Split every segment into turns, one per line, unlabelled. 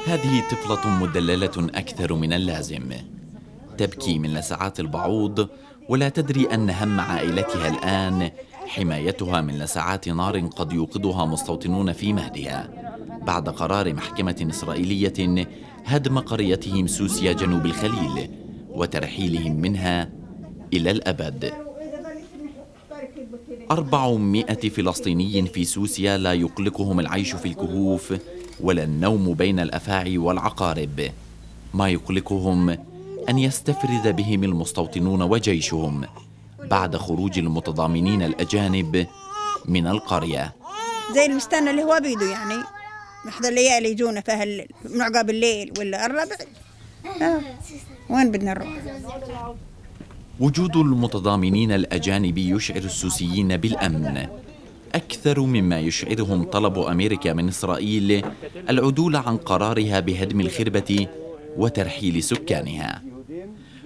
هذه طفلة مدللة أكثر من اللازم، تبكي من لسعات البعوض ولا تدري أن هم عائلتها الآن حمايتها من لسعات نار قد يوقظها مستوطنون في مهدها بعد قرار محكمة إسرائيلية هدم قريتهم سوسيا جنوب الخليل وترحيلهم منها إلى الأبد. 400 فلسطيني في سوسيا لا يقلقهم العيش في الكهوف ولا النوم بين الأفاعي والعقارب، ما يقلقهم أن يستفرد بهم المستوطنون وجيشهم بعد خروج المتضامنين الأجانب من القرية.
زي المستنى اللي هو بيده، يعني نحضر الليالي يجونا فيها من عقاب الليل ولا الربع. وين بدنا نروح؟
وجود المتضامنين الأجانب يشعر السوسيين بالأمن أكثر مما يشعرهم طلب أمريكا من إسرائيل العدول عن قرارها بهدم الخربة وترحيل سكانها.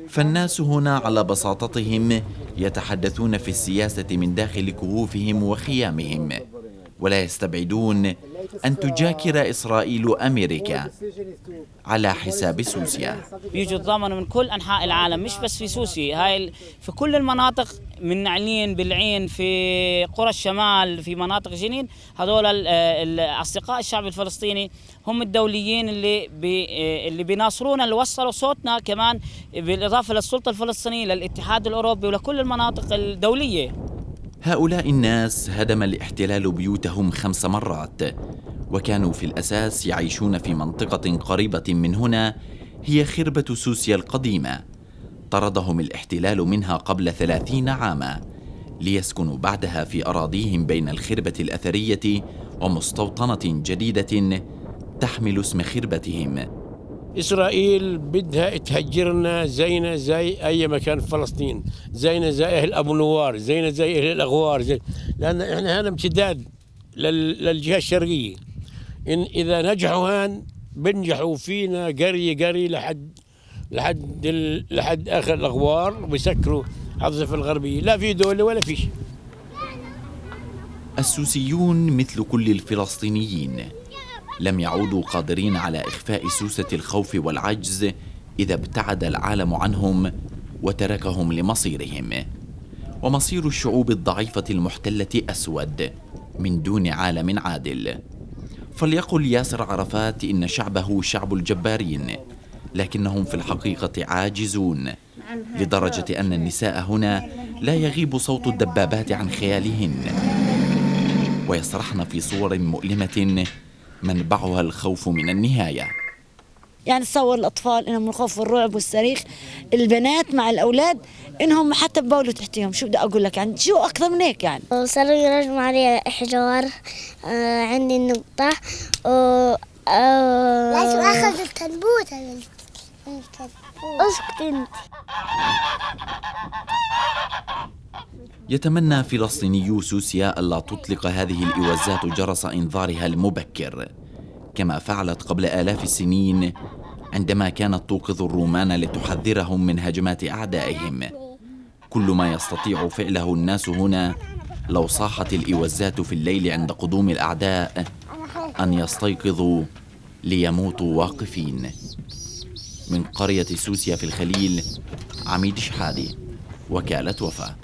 فالناس هنا على بساطتهم يتحدثون في السياسة من داخل كهوفهم وخيامهم، ولا يستبعدون أن تجاكر إسرائيل أمريكا على حساب سوسيا.
بيجوا يتضامنوا من كل أنحاء العالم، مش بس في سوسيا، هاي في كل المناطق، من نعلين، بالعين، في قرى الشمال، في مناطق جنين. هذول أصدقاء الشعب الفلسطيني هم الدوليين اللي بيناصرونا، اللي وصلوا صوتنا كمان بالإضافة للسلطة الفلسطينية، للاتحاد الأوروبي ولكل المناطق الدولية.
هؤلاء الناس هدم الاحتلال بيوتهم 5 مرات، وكانوا في الأساس يعيشون في منطقة قريبة من هنا هي خربة سوسيا القديمة. طردهم الاحتلال منها قبل 30 عاما ليسكنوا بعدها في أراضيهم بين الخربة الأثرية ومستوطنة جديدة تحمل اسم خربتهم.
إسرائيل بدها تهجرنا زينا زي أي مكان في فلسطين، زينا زي أهل أبو نوار، زينا زي أهل الأغوار، لأن إحنا هنا امتداد للجهة الشرقية. إن إذا نجحوا هان بنجحوا فينا قري لحد آخر الأغوار، وبيسكروا الضفة الغربية، لا في دولة ولا في شيء.
السوسيون مثل كل الفلسطينيين لم يعودوا قادرين على إخفاء سوسة الخوف والعجز إذا ابتعد العالم عنهم وتركهم لمصيرهم. ومصير الشعوب الضعيفة المحتلة أسود من دون عالم عادل. فليقل ياسر عرفات إن شعبه شعب الجبارين، لكنهم في الحقيقة عاجزون، لدرجة أن النساء هنا لا يغيب صوت الدبابات عن خيالهن، ويسرحن في صور مؤلمة منبعها الخوف من النهاية.
يعني تصور الأطفال إنهم من الخوف والرعب والصريخ، البنات مع الأولاد إنهم حتى ببولوا تحتهم. شو بدي أقول لك، يعني شو أكثر من هيك؟ يعني
صاروا يرجموا علي حجار. عندي النقطة لازم أخذ الكنبوت. اسكت انت.
يتمنى فلسطينيو سوسيا ألا تطلق هذه الإوزات جرس إنذارها المبكر، كما فعلت قبل آلاف السنين عندما كانت توقظ الرومان لتحذرهم من هجمات أعدائهم. كل ما يستطيع فعله الناس هنا لو صاحت الإوزات في الليل عند قدوم الأعداء أن يستيقظوا ليموتوا واقفين. من قرية سوسيا في الخليل، عميد شحادي، وكالة وفا.